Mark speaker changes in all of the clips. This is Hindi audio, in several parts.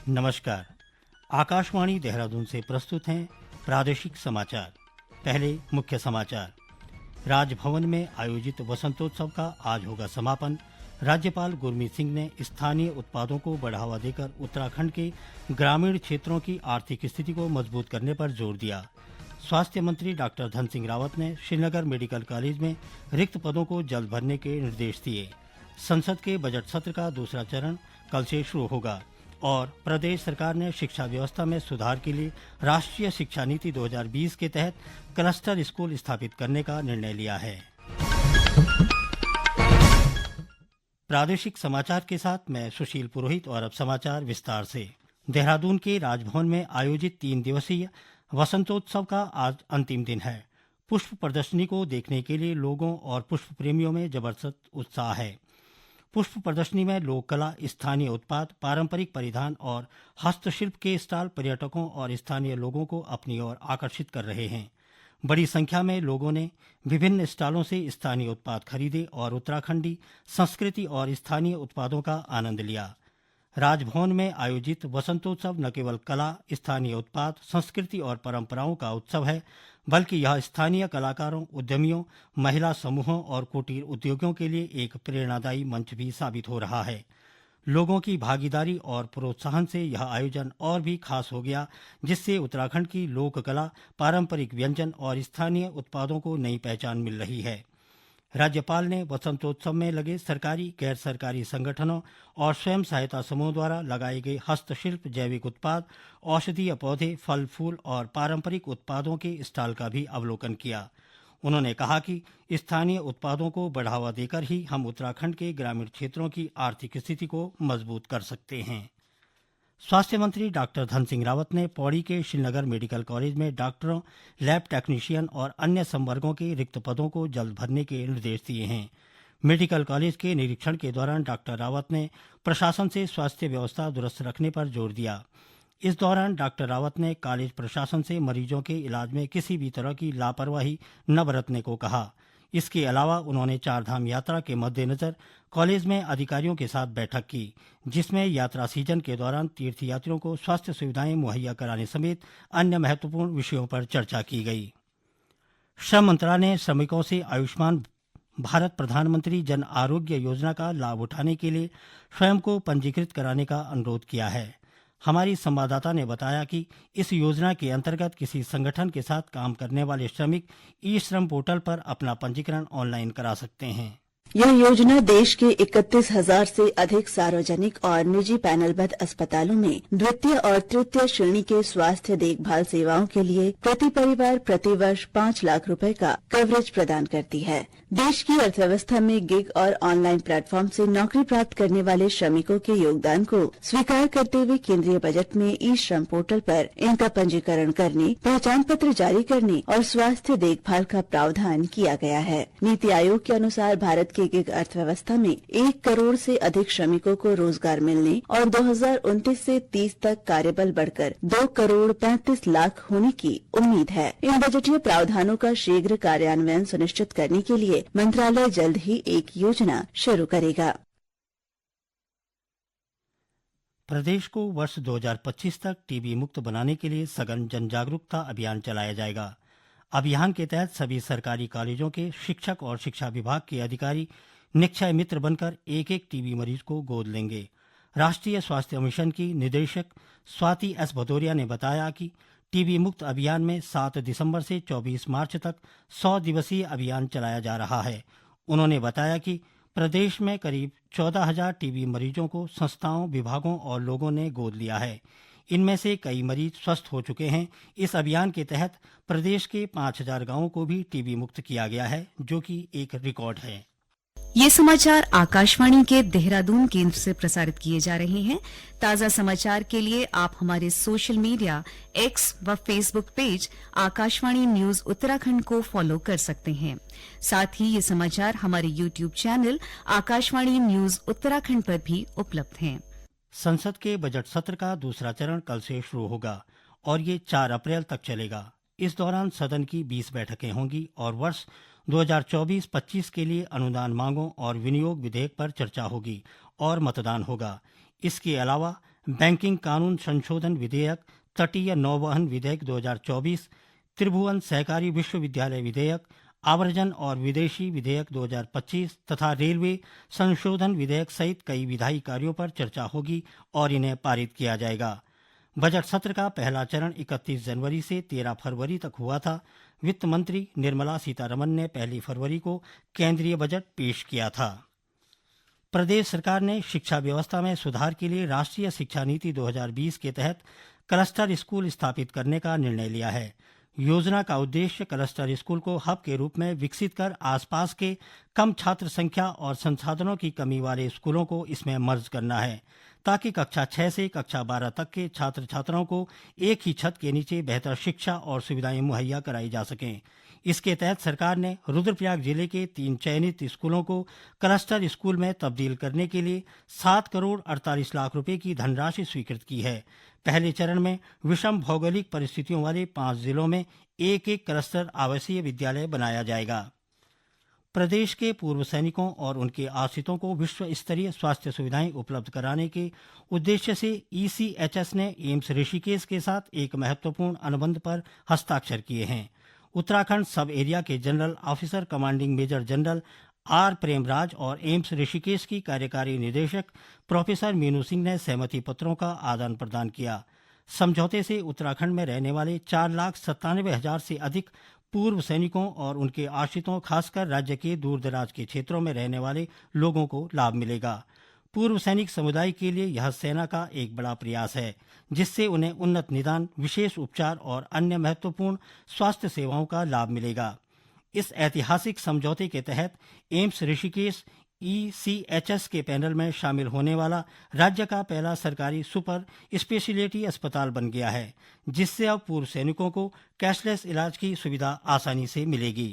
Speaker 1: नमस्कार। आकाशवाणी देहरादून से प्रस्तुत हैं प्रादेशिक समाचार। पहले मुख्य समाचार। राजभवन में आयोजित वसंतोत्सव का आज होगा समापन। राज्यपाल गुरमीत सिंह ने स्थानीय उत्पादों को बढ़ावा देकर उत्तराखंड के ग्रामीण क्षेत्रों की आर्थिक स्थिति को मजबूत करने पर जोर दिया। स्वास्थ्य मंत्री डॉक्टर धन सिंह रावत ने श्रीनगर मेडिकल कॉलेज में रिक्त पदों को जल्द भरने के निर्देश दिए। संसद के बजट सत्र का दूसरा चरण कल से शुरू होगा और प्रदेश सरकार ने शिक्षा व्यवस्था में सुधार के लिए राष्ट्रीय शिक्षा नीति 2020 के तहत क्लस्टर स्कूल स्थापित करने का निर्णय लिया है। प्रादेशिक समाचार के साथ मैं सुशील पुरोहित और अब समाचार विस्तार से। देहरादून के राजभवन में आयोजित 3 दिवसीय वसंतोत्सव का आज अंतिम दिन है। पुष्प प्रदर्शनी को देखने के लिए लोगों और पुष्प प्रेमियों में जबरदस्त उत्साह है। पुष्प प्रदर्शनी में लोक कला, स्थानीय उत्पाद, पारंपरिक परिधान और हस्तशिल्प के स्टॉल पर्यटकों और स्थानीय लोगों को अपनी ओर आकर्षित कर रहे हैं। बड़ी संख्या में लोगों ने विभिन्न स्टॉलों से स्थानीय उत्पाद खरीदे और उत्तराखंडी संस्कृति और स्थानीय उत्पादों का आनंद लिया। राजभवन में आयोजित वसंतोत्सव न केवल कला, स्थानीय उत्पाद, संस्कृति और परंपराओं का उत्सव है, बल्कि यह स्थानीय कलाकारों, उद्यमियों, महिला समूहों और कुटीर उद्योगों के लिए एक प्रेरणादायी मंच भी साबित हो रहा है। लोगों की भागीदारी और प्रोत्साहन से यह आयोजन और भी खास हो गया, जिससे उत्तराखंड की लोक कला, पारंपरिक व्यंजन और स्थानीय उत्पादों को नई पहचान मिल रही है। राज्यपाल ने वसंतोत्सव में लगे सरकारी, गैर सरकारी संगठनों और स्वयं सहायता समूह द्वारा लगाए गए हस्तशिल्प, जैविक उत्पाद, औषधीय पौधे, फल फूल और पारंपरिक उत्पादों के स्टॉल का भी अवलोकन किया। उन्होंने कहा कि स्थानीय उत्पादों को बढ़ावा देकर ही हम उत्तराखंड के ग्रामीण क्षेत्रों की आर्थिक स्थिति को मजबूत कर सकते हैं। स्वास्थ्य मंत्री डॉक्टर धन सिंह रावत ने पौड़ी के श्रीनगर मेडिकल कॉलेज में डॉक्टरों, लैब टेक्नीशियन और अन्य संवर्गों के रिक्त पदों को जल्द भरने के निर्देश दिए हैं। मेडिकल कॉलेज के निरीक्षण के दौरान डॉक्टर रावत ने प्रशासन से स्वास्थ्य व्यवस्था दुरुस्त रखने पर जोर दिया। इस दौरान डॉक्टर रावत ने कॉलेज प्रशासन से मरीजों के इलाज में किसी भी तरह की लापरवाही न बरतने को कहा। इसके अलावा उन्होंने चारधाम यात्रा के मद्देनजर कॉलेज में अधिकारियों के साथ बैठक की, जिसमें यात्रा सीजन के दौरान तीर्थयात्रियों को स्वास्थ्य सुविधाएं मुहैया कराने समेत अन्य महत्वपूर्ण विषयों पर चर्चा की गई। श्रम मंत्रालय ने श्रमिकों से आयुष्मान भारत प्रधानमंत्री जन आरोग्य योजना का लाभ उठाने के लिए स्वयं को पंजीकृत कराने का अनुरोध किया है। हमारी संवाददाता ने बताया कि इस योजना के अंतर्गत किसी संगठन के साथ काम करने वाले श्रमिक ई श्रम पोर्टल पर अपना पंजीकरण ऑनलाइन करा सकते हैं।
Speaker 2: यह योजना देश के 31,000 से अधिक सार्वजनिक और निजी पैनलबद्ध अस्पतालों में द्वितीय और तृतीय श्रेणी के स्वास्थ्य देखभाल सेवाओं के लिए प्रति परिवार प्रति वर्ष 5 लाख रुपए का कवरेज प्रदान करती है। देश की अर्थव्यवस्था में गिग और ऑनलाइन प्लेटफॉर्म से नौकरी प्राप्त करने वाले श्रमिकों के योगदान को स्वीकार करते हुए केंद्रीय बजट में ई श्रम पोर्टल पर इनका पंजीकरण करने, पहचान पत्र जारी करने और स्वास्थ्य देखभाल का प्रावधान किया गया है। नीति आयोग के अनुसार भारत की गिग अर्थव्यवस्था में 1 करोड़ से अधिक श्रमिकों को रोजगार मिलने और 2029 से 30 तक कार्यबल बढ़कर 2 करोड़ 35 लाख होने की उम्मीद है। इन बजटीय प्रावधानों का शीघ्र कार्यान्वयन सुनिश्चित करने के लिए मंत्रालय जल्द ही एक योजना शुरू करेगा।
Speaker 1: प्रदेश को वर्ष 2025 तक टीबी मुक्त बनाने के लिए सघन जन जागरूकता अभियान चलाया जाएगा। अभियान के तहत सभी सरकारी कॉलेजों के शिक्षक और शिक्षा विभाग के अधिकारी निक्षय मित्र बनकर एक टीबी मरीज को गोद लेंगे। राष्ट्रीय स्वास्थ्य मिशन की निदेशक स्वाति एस भदौरिया ने बताया कि टीबी मुक्त अभियान में 7 दिसंबर से 24 मार्च तक 100 दिवसीय अभियान चलाया जा रहा है। उन्होंने बताया कि प्रदेश में करीब 14,000 टीबी मरीजों को संस्थाओं, विभागों और लोगों ने गोद लिया है। इनमें से कई मरीज स्वस्थ हो चुके हैं। इस अभियान के तहत प्रदेश के 5,000 गांवों को भी टीबी मुक्त किया गया है, जो कि एक रिकॉर्ड है।
Speaker 3: ये समाचार आकाशवाणी के देहरादून केंद्र से प्रसारित किए जा रहे हैं। ताजा समाचार के लिए आप हमारे सोशल मीडिया एक्स व Facebook page Akashvani news Uttarakhand को फॉलो कर सकते हैं। साथ ही ये समाचार हमारे YouTube channel Akashvani news Uttarakhand पर भी उपलब्ध हैं।
Speaker 1: संसद के बजट सत्र का दूसरा चरण कल से शुरू होगा और ये 4 अप्रैल तक चलेगा। इस दौरान सदन की 20 बैठकें होंगी और वर्ष 2024-25 के लिए अनुदान मांगों और विनियोग विधेयक पर चर्चा होगी और मतदान होगा। इसके अलावा बैंकिंग कानून संशोधन विधेयक, तटीय नौवहन विधेयक 2024, त्रिभुवन सहकारी विश्वविद्यालय विधेयक, आव्रजन और विदेशी विधेयक 2025 तथा रेलवे संशोधन विधेयक सहित कई विधायी कार्यों पर चर्चा होगी और इन्हें पारित किया जाएगा। बजट सत्र का पहला चरण 31 जनवरी से 13 फरवरी तक हुआ था। वित्त मंत्री निर्मला सीतारमण ने 1 फरवरी को केंद्रीय बजट पेश किया था। प्रदेश सरकार ने शिक्षा व्यवस्था में सुधार के लिए राष्ट्रीय शिक्षा नीति 2020 के तहत क्लस्टर स्कूल स्थापित करने का निर्णय लिया है। योजना का उद्देश्य क्लस्टर स्कूल को हब के रूप में विकसित कर आसपास के कम छात्र संख्या और संसाधनों की कमी वाले स्कूलों को इसमें मर्ज करना है, ताकि कक्षा 6 से कक्षा 12 तक के छात्र छात्राओं को एक ही छत के नीचे बेहतर शिक्षा और सुविधाएं मुहैया कराई जा सकें। इसके तहत सरकार ने रुद्रप्रयाग जिले के 3 चयनित स्कूलों को क्लस्टर स्कूल में तब्दील करने के लिए 7 करोड़ 48 लाख रुपए की धनराशि स्वीकृत की है। पहले चरण में विषम भौगोलिक परिस्थितियों वाले 5 जिलों में एक क्लस्टर आवासीय विद्यालय बनाया जाएगा। प्रदेश के पूर्व सैनिकों और उनके आश्रितों को विश्व स्तरीय स्वास्थ्य सुविधाएं उपलब्ध कराने के उद्देश्य से ECHS ने एम्स ऋषिकेश के साथ एक महत्वपूर्ण अनुबंध पर हस्ताक्षर किए हैं। उत्तराखंड सब एरिया के general officer commanding major general R Premraj और एम्स ऋषिकेश की कार्यकारी निदेशक प्रोफेसर मीनू सिंह ने सहमति पत्रों का आदान प्रदान किया। समझौते से उत्तराखंड में रहने वाले 4,97,000 से अधिक पूर्व सैनिकों और उनके आश्रितों, खासकर राज्य के दूर दराज के क्षेत्रों में रहने वाले लोगों को लाभ मिलेगा। पूर्व सैनिक समुदाय के लिए यह सेना का एक बड़ा प्रयास है, जिससे उन्हें उन्नत निदान, विशेष उपचार और अन्य महत्वपूर्ण स्वास्थ्य सेवाओं का लाभ मिलेगा। इस ऐतिहासिक समझौते के तहत एम्स ऋषिकेश ECHS के पैनल में शामिल होने वाला राज्य का पहला सरकारी सुपर स्पेशलिटी अस्पताल बन गया है, जिससे अब पूर्व सैनिकों को कैशलेस इलाज की सुविधा आसानी से मिलेगी।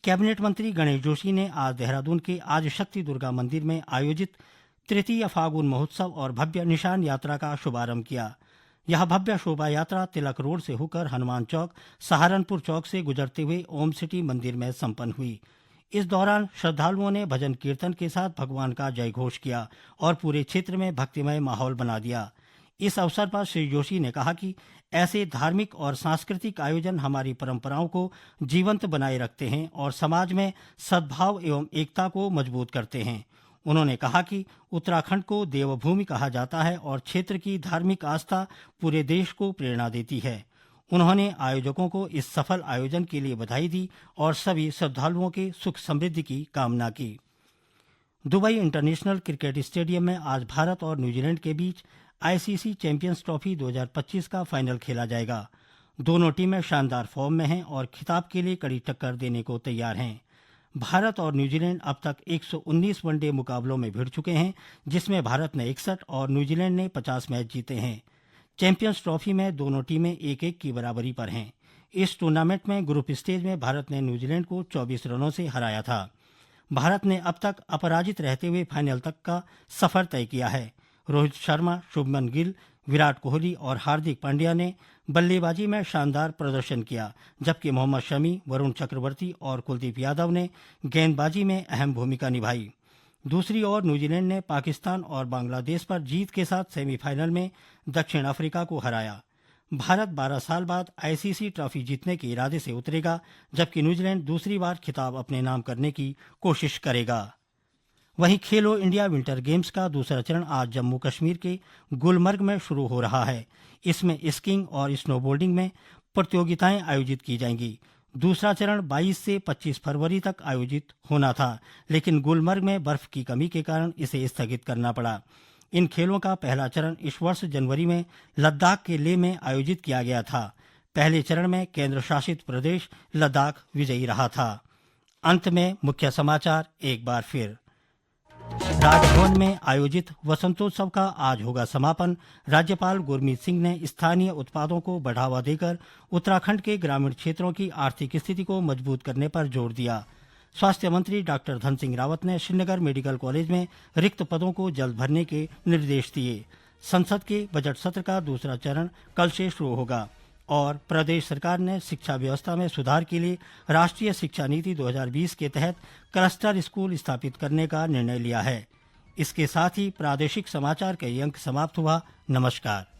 Speaker 1: कैबिनेट मंत्री गणेश जोशी ने आज देहरादून के आदिशक्ति दुर्गा मंदिर में आयोजित तृतीय फागुन महोत्सव और भव्य निशान यात्रा का शुभारंभ किया। यह भव्य शोभा यात्रा तिलक रोड से होकर हनुमान चौक, सहारनपुर चौक से गुजरते हुए ओम सिटी मंदिर में संपन्न हुई। इस दौरान श्रद्धालुओं ने भजन कीर्तन के साथ भगवान का जय घोष किया और पूरे क्षेत्र में भक्तिमय माहौल बना दिया। इस अवसर पर श्री जोशी ने कहा कि ऐसे धार्मिक और सांस्कृतिक आयोजन हमारी परंपराओं को जीवंत बनाए रखते हैं और समाज में सद्भाव एवं एकता को मजबूत करते हैं। उन्होंने कहा कि उत्तराखंड को देवभूमि कहा जाता है और क्षेत्र की धार्मिक आस्था पूरे देश को प्रेरणा देती है। उन्होंने आयोजकों को इस सफल आयोजन के लिए बधाई दी और सभी श्रद्धालुओं के सुख समृद्धि की कामना की। दुबई इंटरनेशनल क्रिकेट स्टेडियम में आज भारत और न्यूजीलैंड के बीच ICC चैंपियंस ट्रॉफी 2025 का फाइनल खेला जाएगा। दोनों टीमें शानदार फॉर्म में हैं और खिताब के लिए कड़ी टक्कर देने को तैयार हैं। भारत और न्यूजीलैंड अब तक 119 वनडे मुकाबलों में भिड़ चुके हैं, जिसमें भारत ने 61 और न्यूजीलैंड ने 50 मैच जीते हैं। चैंपियंस ट्रॉफी में दोनों टीमें 1-1 की बराबरी पर हैं। इस टूर्नामेंट में ग्रुप स्टेज में भारत ने न्यूजीलैंड को 24 रनों से हराया था। भारत ने अब तक अपराजित रहते हुए फाइनल तक का सफर तय किया है। रोहित शर्मा, शुभमन गिल, विराट कोहली और हार्दिक पांड्या ने बल्लेबाजी में शानदार प्रदर्शन किया, जबकि मोहम्मद शमी, वरुण चक्रवर्ती और कुलदीप यादव ने गेंदबाजी में अहम भूमिका निभाई। दूसरी ओर न्यूजीलैंड ने पाकिस्तान और बांग्लादेश पर जीत के साथ सेमीफाइनल में दक्षिण अफ्रीका को हराया। भारत 12 साल बाद ICC ट्रॉफी जीतने के इरादे से उतरेगा, जबकि न्यूजीलैंड दूसरी बार खिताब अपने नाम करने की कोशिश करेगा। वहीं खेलो इंडिया विंटर गेम्स का दूसरा चरण आज जम्मू कश्मीर के गुलमर्ग में शुरू हो रहा है। इसमें स्कीइंग और स्नोबोर्डिंग में प्रतियोगिताएं आयोजित की जाएंगी। दूसरा चरण 22 से 25 फरवरी तक आयोजित होना था, लेकिन गुलमर्ग में बर्फ की कमी के कारण इसे स्थगित करना पड़ा। इन खेलों का पहला चरण इस वर्ष जनवरी में लद्दाख के लेह में आयोजित किया गया था। पहले चरण में केंद्र शासित प्रदेश लद्दाख विजयी रहा था। अंत में मुख्य समाचार एक बार फिर। राजभवन में आयोजित वसंतोत्सव का आज होगा समापन। राज्यपाल गुरमीत सिंह ने स्थानीय उत्पादों को बढ़ावा देकर उत्तराखंड के ग्रामीण क्षेत्रों की आर्थिक स्थिति को मजबूत करने पर जोर दिया। स्वास्थ्य मंत्री डॉक्टर धन सिंह रावत ने श्रीनगर मेडिकल कॉलेज में रिक्त पदों को जल्द भरने के निर्देश दिए। संसद के बजट सत्र का दूसरा चरण कल से शुरू होगा और प्रदेश सरकार ने शिक्षा व्यवस्था में सुधार के लिए राष्ट्रीय शिक्षा नीति 2020 के तहत क्लस्टर स्कूल स्थापित करने का निर्णय लिया है। इसके साथ ही प्रादेशिक समाचार का ये अंक समाप्त हुआ। नमस्कार।